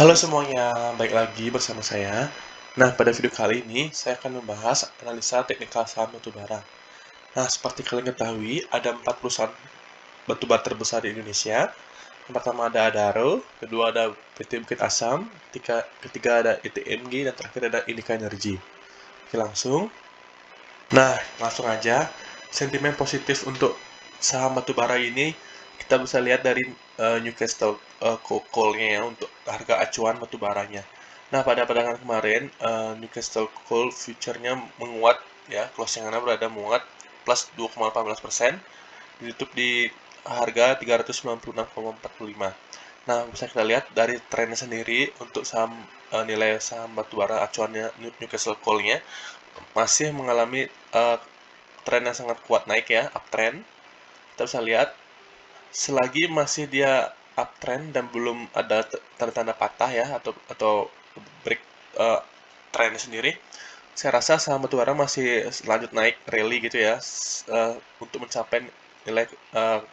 Halo semuanya, baik lagi bersama saya. Nah, pada video kali ini saya akan membahas analisa teknikal saham batubara. Nah, seperti kalian ketahui, ada 4 perusahaan batubara terbesar di Indonesia. Yang pertama ada Adaro, kedua ada PT Bukit Asam, ketiga ada ITMG, dan terakhir ada Indika Energy. Oke, langsung. Nah, langsung aja. Sentimen positif untuk saham batubara ini kita bisa lihat dari Newcastle Coal-nya ya, untuk harga acuan batubaranya. Nah, pada perdagangan kemarin Newcastle Coal future-nya menguat ya, closing-nya berada menguat plus 2,18%, ditutup di harga 396,45. Nah, bisa kita lihat dari trennya sendiri untuk saham nilai saham batubara acuannya Newcastle Coal-nya masih mengalami tren yang sangat kuat naik ya, uptrend. Kita bisa lihat selagi masih dia uptrend dan belum ada tanda-tanda patah ya, atau break trend sendiri, saya rasa saham batubara masih lanjut naik rally gitu ya, untuk mencapai nilai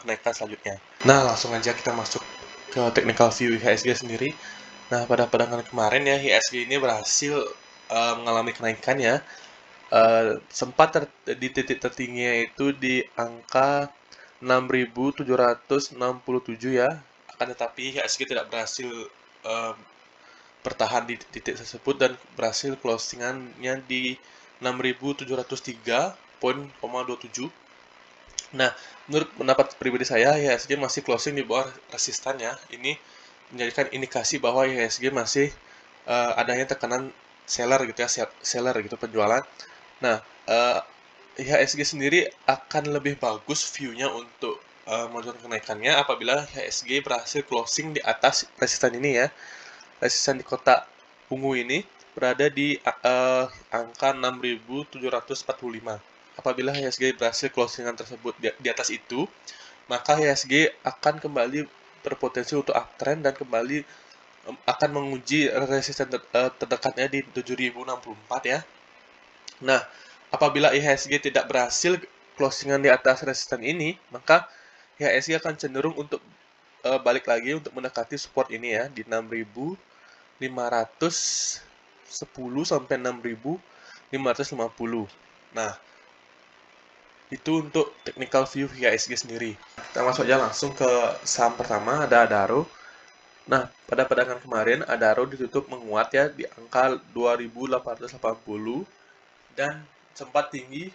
kenaikan selanjutnya. Nah, langsung aja kita masuk ke technical view IHSG sendiri. Nah, pada perdagangan kemarin ya, IHSG ini berhasil mengalami kenaikan ya. Sempat di titik tertingginya itu di angka 6.767 ya. Akan tetapi IHSG tidak berhasil uh, bertahan di titik tersebut dan berhasil closingannya di 6.703,27. Nah, menurut pendapat pribadi saya, IHSG masih closing di bawah resistan ya. Ini menjadikan indikasi bahwa IHSG masih adanya tekanan seller gitu ya, seller gitu, penjualan. Nah, IHSG sendiri akan lebih bagus view-nya untuk melanjutkan kenaikannya apabila IHSG berhasil closing di atas resistan ini ya. Resistan di kotak ungu ini berada di angka 6.745. Apabila IHSG berhasil closingan tersebut di atas itu, maka IHSG akan kembali berpotensi untuk uptrend dan kembali akan menguji resisten terdekatnya di 7.064 ya. Nah, apabila IHSG tidak berhasil closingan di atas resisten ini, maka IHSG akan cenderung untuk balik lagi untuk mendekati support ini ya di 6.510 sampai 6.550. Nah, itu untuk technical view IHSG sendiri. Kita masuk aja langsung ke saham pertama, ada Adaro. Nah, pada perdagangan kemarin Adaro ditutup menguat ya di angka 2.880 dan sempat tinggi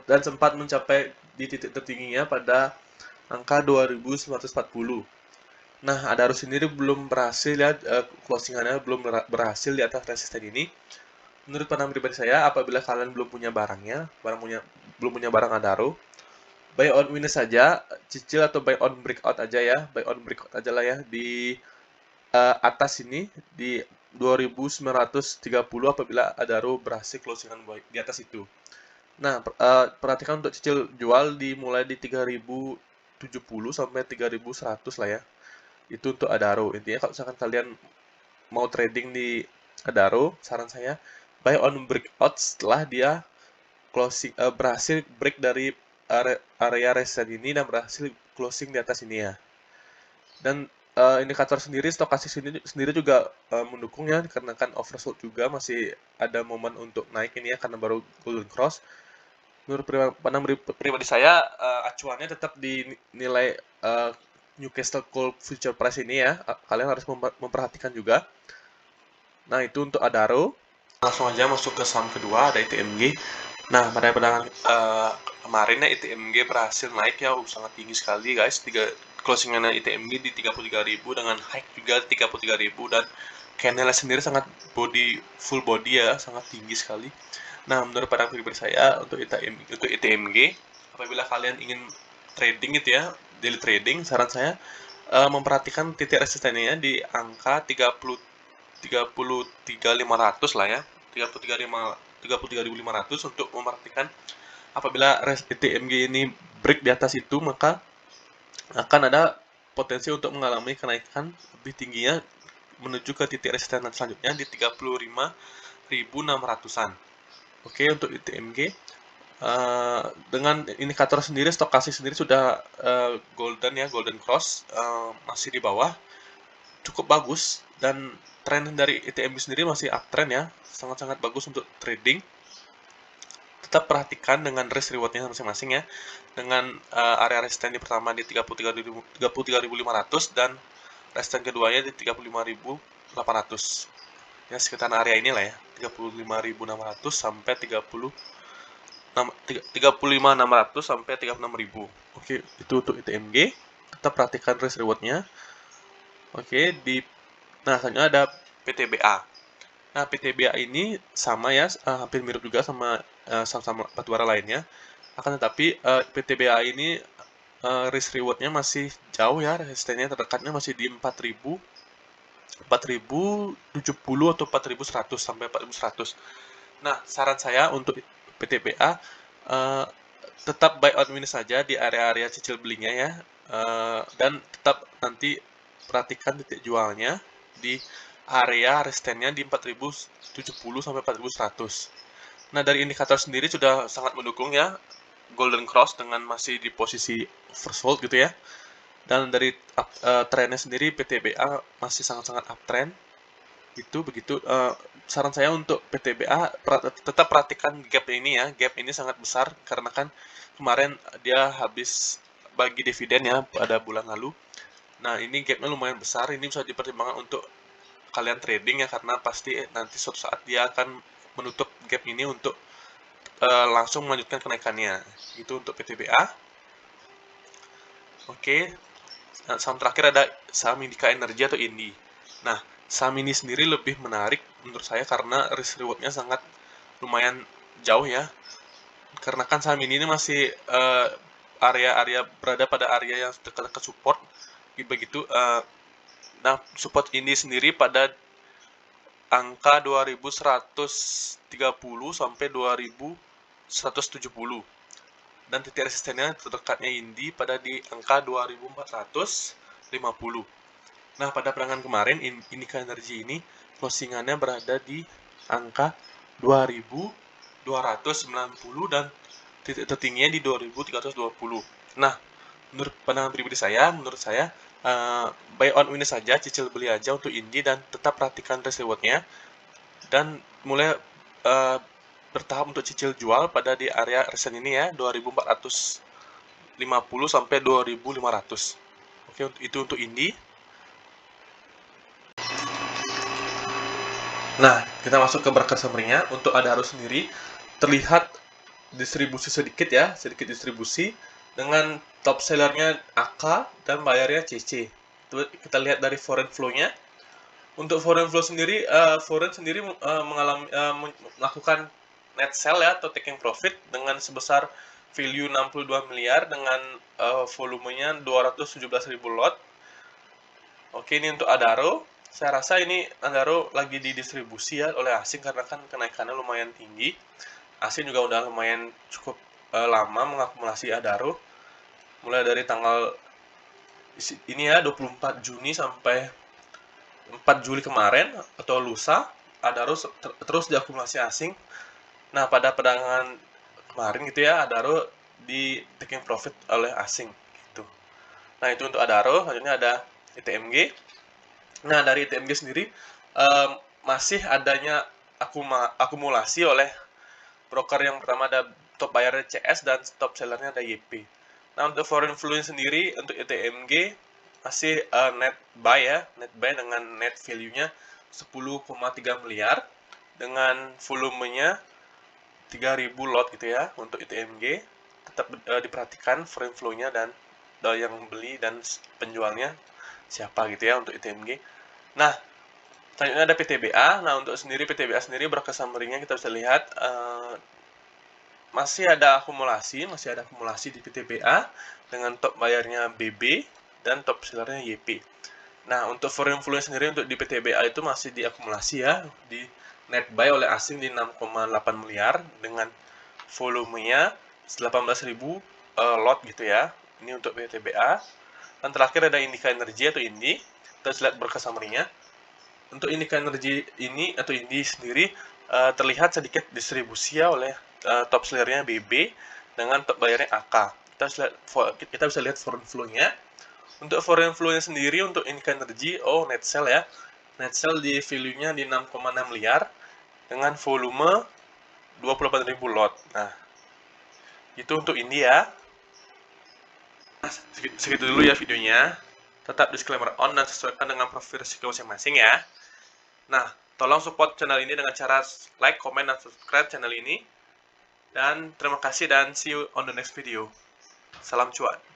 dan sempat mencapai di titik tertingginya pada angka 2.940. Nah, Adaro sendiri belum berhasil ya, closingannya belum berhasil di atas resisten ini. Menurut pandangan pribadi saya, apabila kalian belum punya barangnya, belum punya barang Adaro, buy on win saja, cicil atau buy on breakout aja ya, buy on breakout aja lah ya di atas ini di 2.930 apabila Adaro berhasil closingan di atas itu. Nah, perhatikan untuk cicil jual dimulai di 3.070 sampai 3.100 lah ya. Itu untuk Adaro. Intinya kalau misalkan kalian mau trading di Adaro, saran saya buy on breakout setelah dia berhasil break dari area resistance ini dan berhasil closing di atas ini ya. Dan indikator sendiri, stokastik sendiri juga mendukung ya, karena kan oversold juga, masih ada momen untuk naik ini ya karena baru golden cross. Menurut pandang pribadi saya, acuannya tetap di nilai Newcastle Coal Future Price ini ya. Kalian harus memperhatikan juga. Nah, itu untuk Adaro. Langsung aja masuk ke saham kedua, ada ITMG. Nah, pada perdagangan kemarin ya, ITMG berhasil naik ya, sangat tinggi sekali guys. Closingannya ITMG di 33.000 dengan high juga 33.000, dan candle sendiri sangat full body ya, sangat tinggi sekali. Nah, menurut pandangan pribadi saya untuk ITMG, apabila kalian ingin trading gitu ya, daily trading, saran saya memperhatikan titik resistennya di angka 33.500 lah ya, 33.500 untuk memperhatikan apabila ITMG ini break di atas itu, maka akan ada potensi untuk mengalami kenaikan lebih tingginya menuju ke titik resisten selanjutnya di 35.600-an. Oke, untuk ITMG dengan indikator sendiri, stokastik sendiri sudah golden ya, golden cross, masih di bawah, cukup bagus Dan tren dari ITMG sendiri masih uptrend ya, sangat-sangat bagus untuk trading. Tetap perhatikan dengan risk rewardnya masing-masing ya, dengan area resisten di pertama di 33.500 dan resisten keduanya di 35.800. Ya sekitar area inilah ya, 35.600 sampai 35.600 sampai 36.000. Oke, itu untuk ITMG. Tetap perhatikan risk rewardnya. Oke, nah selanjutnya ada PTBA. Nah, PTBA ini sama ya, hampir mirip juga sama saham-saham batubara lainnya. Akan tetapi PTBA ini risk rewardnya masih jauh ya, resistennya terdekatnya masih di 4.070 atau 4.100 sampai 4.100. Nah, saran saya untuk PTBA tetap buy out minus saja di area-area cicil belinya ya, dan tetap nanti perhatikan titik jualnya di area resistennya di 4.070 sampai 4.100. Nah, dari indikator sendiri sudah sangat mendukung ya, golden cross dengan masih di posisi oversold gitu ya. Dan dari trennya sendiri PTBA masih sangat-sangat uptrend. Itu begitu. Saran saya untuk PTBA tetap perhatikan gap ini ya. Gap ini sangat besar karena kan kemarin dia habis bagi dividen ya pada bulan lalu. Nah, ini gapnya lumayan besar. Ini bisa dipertimbangkan untuk kalian trading ya, karena pasti nanti suatu saat dia akan menutup gap ini untuk langsung melanjutkan kenaikannya. Itu untuk PTBA. Oke, saham terakhir ada saham Indika Energi atau INDI. Nah, saham ini sendiri lebih menarik menurut saya karena risk rewardnya sangat lumayan jauh ya. Karena kan saham ini masih area-area berada pada area yang dekat ke support. Begitu. Nah, support ini sendiri pada angka 2130 sampai 2170. Dan titik resistennya terdekatnya INDI pada di angka 2450. Nah, pada perangan kemarin Indika Energi ini closingannya berada di angka 2290 dan titik tertingginya di 2320. Nah, menurut pandangan pribadi saya, buy on minus saja, cicil beli aja untuk INDI dan tetap perhatikan risk rewardnya dan mulai bertahap untuk cicil jual pada di area resisten ini ya, 2450 sampai 2500. Oke, itu untuk INDI. Nah, kita masuk ke market summary-nya. Untuk Adaro sendiri terlihat distribusi sedikit ya, sedikit distribusi dengan top sellernya AK dan bayarnya CC. Itu kita lihat dari foreign flow-nya. Untuk foreign flow sendiri, melakukan net sell ya atau taking profit dengan sebesar value 62 miliar dengan volumenya 217.000 lot. Oke, ini untuk Adaro. Saya rasa ini Adaro lagi didistribusi ya oleh asing karena kan kenaikannya lumayan tinggi. Asing juga udah lumayan cukup lama mengakumulasi Adaro. Mulai dari tanggal ini ya 24 Juni sampai 4 Juli kemarin atau lusa, Adaro terus diakumulasi asing. Nah, pada perdagangan kemarin gitu ya, Adaro di taking profit oleh asing gitu. Nah, itu untuk Adaro. Selanjutnya ada ITMG. Nah, dari ITMG sendiri masih adanya akumulasi oleh broker. Yang pertama ada top buyer CS dan top sellernya ada YP. Nah, untuk foreign flow sendiri untuk ITMG masih net buy ya, net buy dengan net value-nya 10,3 miliar dengan volumenya 3.000 lot gitu ya untuk ITMG. Tetap diperhatikan foreign flow-nya dan yang beli dan penjualnya siapa gitu ya untuk ITMG. Nah, selanjutnya ada PTBA. Nah, untuk PTBA sendiri broker summary-nya kita bisa lihat masih ada akumulasi di PTBA dengan top bayarnya BB dan top sellernya YP. Nah, untuk foreign flow sendiri untuk di PTBA itu masih diakumulasi ya, di net buy oleh asing di 6,8 miliar dengan volumenya 18.000 lot gitu ya. Ini untuk PTBA. Dan terakhir ada Indika Energi atau INDI. Kita lihat broker summary-nya. Untuk Indika Energi ini atau INDI sendiri terlihat sedikit distribusi ya oleh top sellernya BB dengan top bayarnya AK. Kita bisa lihat foreign flow-nya. Untuk foreign flow-nya sendiri untuk Indika Energi, net sell ya. net sale di value-nya di 6,6 miliar dengan volume 28.000 lot. Nah, itu untuk ini ya. Nah, segitu dulu ya videonya. Tetap disclaimer on dan sesuaikan dengan profil risiko masing-masing ya. Nah, tolong support channel ini dengan cara like, comment, dan subscribe channel ini. Dan terima kasih dan see you on the next video. Salam cuan.